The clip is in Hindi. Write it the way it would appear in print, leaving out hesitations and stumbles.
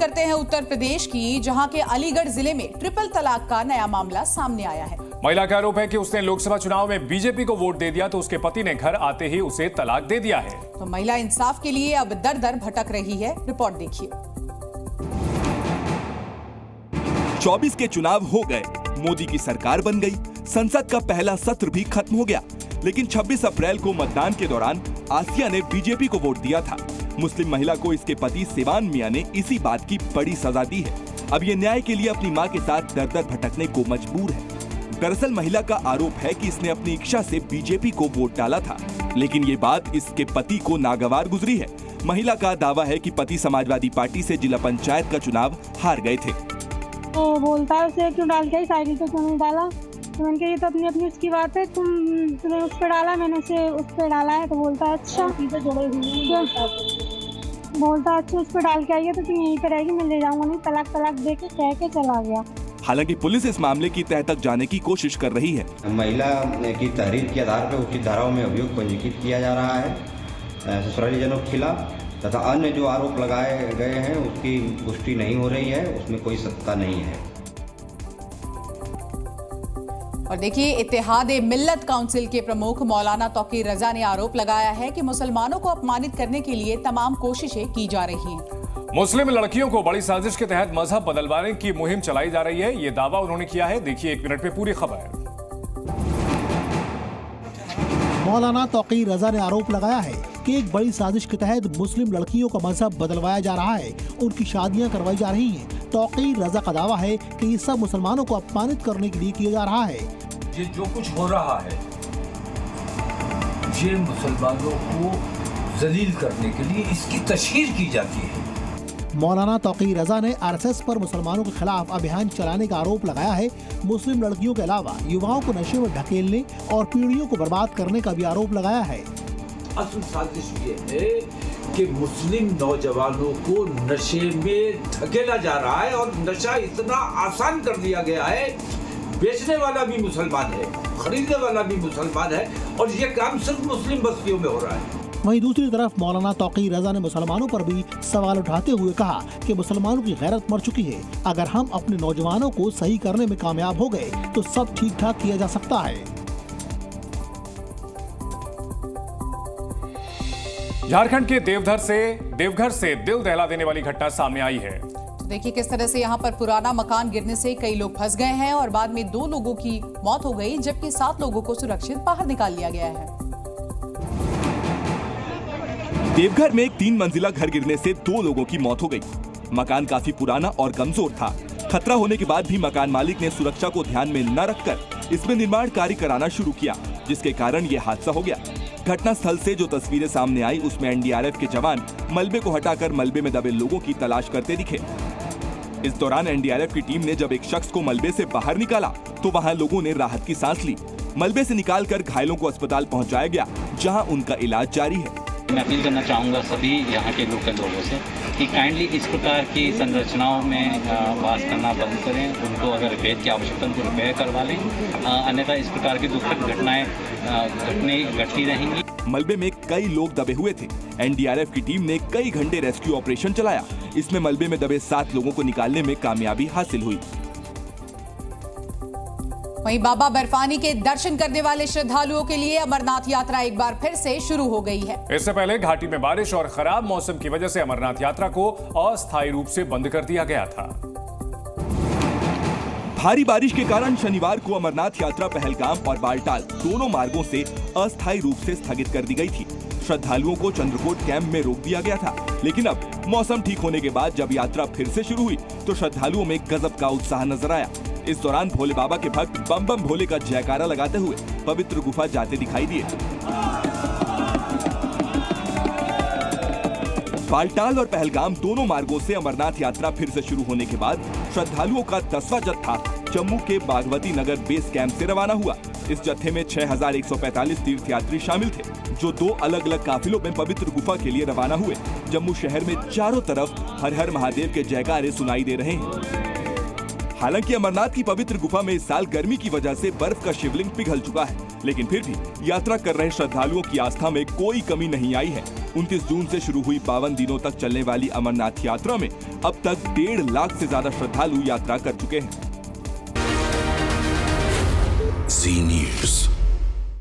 करते हैं उत्तर प्रदेश की, जहां के अलीगढ़ जिले में ट्रिपल तलाक का नया मामला सामने आया है। महिला का आरोप है कि उसने लोकसभा चुनाव में बीजेपी को वोट दे दिया तो उसके पति ने घर आते ही उसे तलाक दे दिया है। तो महिला इंसाफ के लिए अब दर दर भटक रही है। रिपोर्ट देखिए। 24 के चुनाव हो गए, मोदी की सरकार बन गई, संसद का पहला सत्र भी खत्म हो गया, लेकिन 26 अप्रैल को मतदान के दौरान आसिया ने बीजेपी को वोट दिया था। मुस्लिम महिला को इसके पति सिवान मियां ने इसी बात की बड़ी सजा दी है। अब ये न्याय के लिए अपनी मां के साथ दर दर भटकने को मजबूर है। दरअसल महिला का आरोप है कि इसने अपनी इच्छा से बीजेपी को वोट डाला था, लेकिन ये बात इसके पति को नागवार गुजरी है। महिला का दावा है कि पति समाजवादी पार्टी से जिला पंचायत का चुनाव हार गए थे। तो बोलता है उसे क्यों डाल के साइकिल पे क्यों नहीं डाला, तो मैंने कहा ये तो अपनी अपनी उसकी बात है, तुमने उस पे डाला, मैंने उसे उस पे डाला है। तो बोलता है अच्छा, बोलता है अच्छा उस पे डाल के आइए तो तुम यहीं पे रहेगी, मैं ले जाऊंगा नहीं, तलाक तलाक दे के कह के चला गया। हालांकि पुलिस इस मामले की तह तक जाने की कोशिश कर रही है। महिला की तहरीर के आधार पर उचित धाराओं में अभियोग पंजीकृत किया जा रहा है ससुरालीजनों के खिलाफ, तथा अन्य जो आरोप लगाए गए हैं उसकी पुष्टि नहीं हो रही है, उसमें कोई सत्ता नहीं है। और देखिए, इत्तेहाद मिल्लत काउंसिल के प्रमुख मौलाना तौकीर रजा ने आरोप लगाया है कि मुसलमानों को अपमानित करने के लिए तमाम कोशिशें की जा रही हैं। मुस्लिम लड़कियों को बड़ी साजिश के तहत मजहब बदलवाने की मुहिम चलाई जा रही है, ये दावा उन्होंने किया है। देखिए 1 मिनट में पूरी खबर। मौलाना तौकीर रजा ने आरोप लगाया है कि एक बड़ी साजिश के तहत मुस्लिम लड़कियों का मजहब बदलवाया जा रहा है, उनकी शादियां करवाई जा रही हैं। तौकीर रजा का दावा है कि ये सब मुसलमानों को अपमानित करने के लिए किया जा रहा है। ये जो कुछ हो रहा है ये मुसलमानों को जलील करने के लिए इसकी तशहीर की जाती है। मौलाना तौकीर रजा ने आरएसएस पर मुसलमानों के खिलाफ अभियान चलाने का आरोप लगाया है। मुस्लिम लड़कियों के अलावा युवाओं को नशे में ढकेलने और पीढ़ियों को बर्बाद करने का भी आरोप लगाया है। असल साजिश ये है कि मुस्लिम नौजवानों को नशे में धकेला जा रहा है और नशा इतना आसान कर दिया गया है, बेचने वाला भी मुसलमान है, खरीदने वाला भी मुसलमान है, और ये काम सिर्फ मुस्लिम बस्तियों में हो रहा है। वहीं दूसरी तरफ मौलाना तौकीर रजा ने मुसलमानों पर भी सवाल उठाते हुए कहा कि मुसलमानों की गैरत मर चुकी है। अगर हम अपने नौजवानों को सही करने में कामयाब हो गए तो सब ठीक ठाक किया जा सकता है। झारखंड के देवघर से दिल दहला देने वाली घटना सामने आई है। तो देखिए किस तरह से यहाँ पर पुराना मकान गिरने से कई लोग फंस गए हैं और बाद में 2 लोगों की मौत हो गई, जबकि 7 लोगों को सुरक्षित बाहर निकाल लिया गया है। देवघर में एक 3 मंजिला घर गिरने से 2 लोगों की मौत हो गई। मकान काफी पुराना और कमजोर था। खतरा होने के बाद भी मकान मालिक ने सुरक्षा को ध्यान में न रखकर इसमें निर्माण कार्य कराना शुरू किया, जिसके कारण ये हादसा हो गया। घटना स्थल से जो तस्वीरें सामने आई उसमें एनडीआरएफ के जवान मलबे को हटाकर मलबे में दबे लोगों की तलाश करते दिखे। इस दौरान एनडीआरएफ की टीम ने जब एक शख्स को मलबे से बाहर निकाला तो वहां लोगों ने राहत की सांस ली। मलबे से निकालकर घायलों को अस्पताल पहुंचाया गया, जहां उनका इलाज जारी है। मैं अपील करना चाहूँगा सभी यहाँ के लोकल लोगों से कि काइंडली इस प्रकार की संरचनाओं में वास करना बंद करें। उनको अगर रिपेयर की आवश्यकता उनको रिपेयर करवा लें, अन्यथा इस प्रकार की दुखद घटनाएं घटती रहेंगी। मलबे में कई लोग दबे हुए थे। एनडीआरएफ की टीम ने कई घंटे रेस्क्यू ऑपरेशन चलाया। इसमें मलबे में दबे 7 लोगों को निकालने में कामयाबी हासिल हुई। वहीं बाबा बर्फानी के दर्शन करने वाले श्रद्धालुओं के लिए अमरनाथ यात्रा एक बार फिर से शुरू हो गई है। इससे पहले घाटी में बारिश और खराब मौसम की वजह से अमरनाथ यात्रा को अस्थायी रूप से बंद कर दिया गया था। भारी बारिश के कारण शनिवार को अमरनाथ यात्रा पहलगाम और बालटाल दोनों मार्गों से अस्थायी रूप से स्थगित कर दी गई थी। श्रद्धालुओं को चंद्रकोट कैंप में रोक दिया गया था, लेकिन अब मौसम ठीक होने के बाद जब यात्रा फिर से शुरू हुई तो श्रद्धालुओं में गजब का उत्साह नजर आया। इस दौरान भोले बाबा के भक्त बम बम भोले का जयकारा लगाते हुए पवित्र गुफा जाते दिखाई दिए। बालटाल और पहलगाम दोनों मार्गों से अमरनाथ यात्रा फिर से शुरू होने के बाद श्रद्धालुओं का 10वां जत्था जम्मू के बागमती नगर बेस कैंप से रवाना हुआ। इस जत्थे में 6145 तीर्थयात्री शामिल थे, जो 2 अलग अलग काफिलों में पवित्र गुफा के लिए रवाना हुए। जम्मू शहर में चारों तरफ हर हर महादेव के जयकारे सुनाई दे रहे हैं। हालांकि अमरनाथ की पवित्र गुफा में इस साल गर्मी की वजह से बर्फ का शिवलिंग पिघल चुका है, लेकिन फिर भी यात्रा कर रहे श्रद्धालुओं की आस्था में कोई कमी नहीं आई है। 29 जून से शुरू हुई 52 दिनों तक चलने वाली अमरनाथ यात्रा में अब तक 1.5 लाख से ज्यादा श्रद्धालु यात्रा कर चुके हैं। जी न्यूज़।